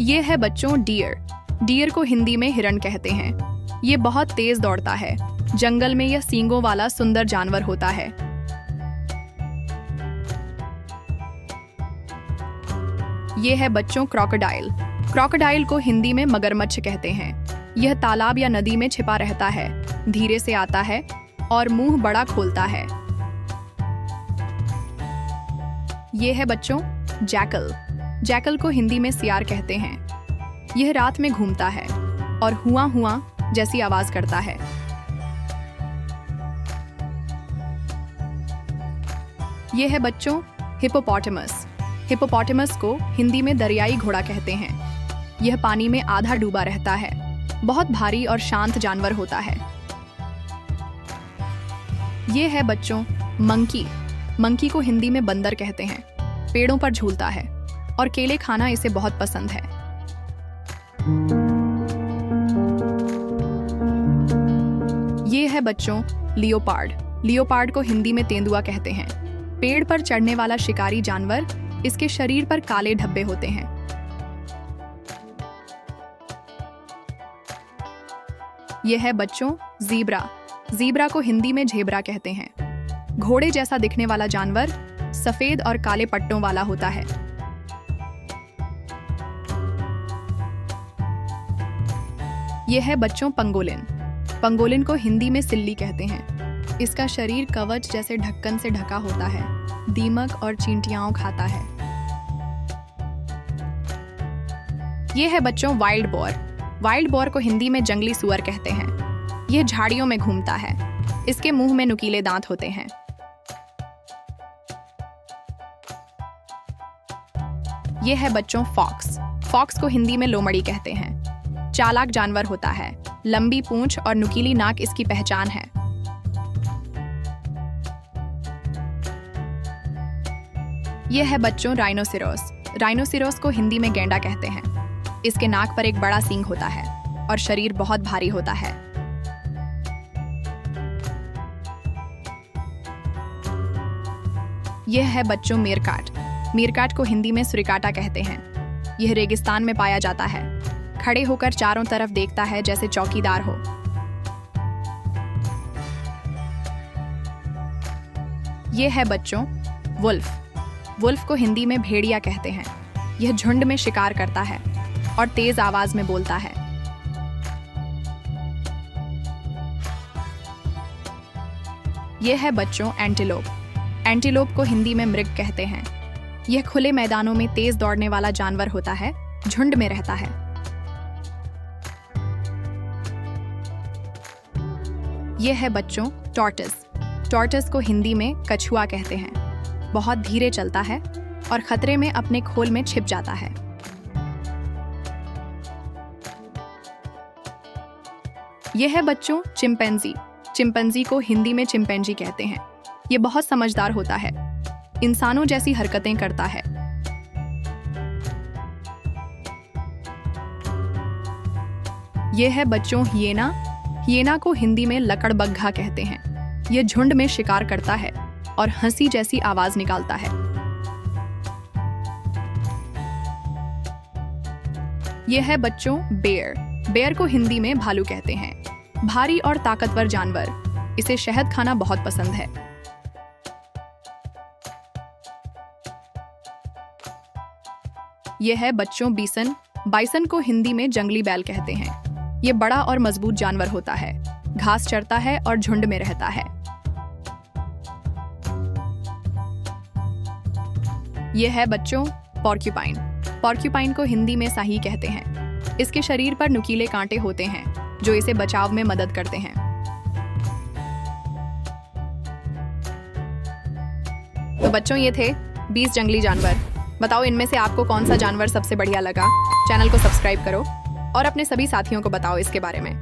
ये है बच्चों डियर। डियर को हिंदी में हिरण कहते हैं। ये बहुत तेज दौड़ता है। जंगल में यह सींगों वाला सुंदर जानवर होता है। ये है बच्चों क्रोकोडाइल। क्रोकोडाइल को हिंदी में मगरमच्छ कहते हैं। यह तालाब या नदी में छिपा रहता है, धीरे से आता है और मुंह बड़ा खोलता है। ये है बच्चों जैकल। जैकल को हिंदी में सियार कहते हैं। यह रात में घूमता है और हुआ हुआ जैसी आवाज करता है। यह है बच्चों हिप्पोपोटामस। हिप्पोपोटामस को हिंदी में दरियाई घोड़ा कहते हैं। यह पानी में आधा डूबा रहता है। बहुत भारी और शांत जानवर होता है। यह है बच्चों मंकी। मंकी को हिंदी में बंदर कहते हैं। पेड़ों पर झूलता है और केले खाना इसे बहुत पसंद है। ये है बच्चों लियोपार्ड। लियोपार्ड को हिंदी में तेंदुआ कहते हैं। पेड़ पर चढ़ने वाला शिकारी जानवर। इसके शरीर पर काले धब्बे होते हैं। यह है बच्चों ज़ीब्रा। ज़ीब्रा को हिंदी में झेब्रा कहते हैं। घोड़े जैसा दिखने वाला जानवर, सफेद और काले पट्टों वाला होता है। यह है बच्चों पंगोलिन। पंगोलिन को हिंदी में सिल्ली कहते हैं। इसका शरीर कवच जैसे ढक्कन से ढका होता है। दीमक और चींटियाओं खाता है। यह है बच्चों वाइल्ड बोर। वाइल्ड बोर को हिंदी में जंगली सुअर कहते हैं। यह झाड़ियों में घूमता है। इसके मुंह में नुकीले दांत होते हैं। यह है बच्चों फॉक्स। फॉक्स को हिंदी में लोमड़ी कहते हैं। चालाक जानवर होता है। लंबी पूंछ और नुकीली नाक इसकी पहचान है। यह है बच्चों राइनोसिरोस। राइनोसिरोस को हिंदी में गैंडा कहते हैं। इसके नाक पर एक बड़ा सींग होता है और शरीर बहुत भारी होता है। यह है बच्चों मीरकाट। मीरकाट को हिंदी में सुरिकाटा कहते हैं। यह रेगिस्तान में पाया जाता है। खड़े होकर चारों तरफ देखता है जैसे चौकीदार हो। यह है बच्चों वुल्फ। वुल्फ को हिंदी में भेड़िया कहते हैं। यह झुंड में शिकार करता है और तेज आवाज में बोलता है। यह है बच्चों एंटीलोप। एंटीलोप को हिंदी में मृग कहते हैं। यह खुले मैदानों में तेज दौड़ने वाला जानवर होता है। झुंड में रहता है। यह है बच्चों टॉर्टस। टॉर्टस को हिंदी में कछुआ कहते हैं। बहुत धीरे चलता है और खतरे में अपने खोल में छिप जाता है। यह है बच्चों चिंपैंजी। चिंपैंजी को हिंदी में चिंपैंजी कहते हैं। यह बहुत समझदार होता है। इंसानों जैसी हरकतें करता है। यह है बच्चों हिएना। हिएना को हिंदी में लकड़बग्घा कहते हैं। यह झुंड में शिकार करता है और हंसी जैसी आवाज निकालता है। यह है बच्चों बेयर। बेयर को हिंदी में भालू कहते हैं। भारी और ताकतवर जानवर। इसे शहद खाना बहुत पसंद है। यह है बच्चों बीसन। बाइसन को हिंदी में जंगली बैल कहते हैं। यह बड़ा और मजबूत जानवर होता है। घास चरता है और झुंड में रहता है। यह है बच्चों पॉर्क्यूपाइन। पॉर्क्यूपाइन को हिंदी में साही कहते हैं। इसके शरीर पर नुकीले कांटे होते हैं जो इसे बचाव में मदद करते हैं। तो बच्चों ये थे 20 जंगली जानवर। बताओ इनमें से आपको कौन सा जानवर सबसे बढ़िया लगा। चैनल को सब्सक्राइब करो और अपने सभी साथियों को बताओ इसके बारे में।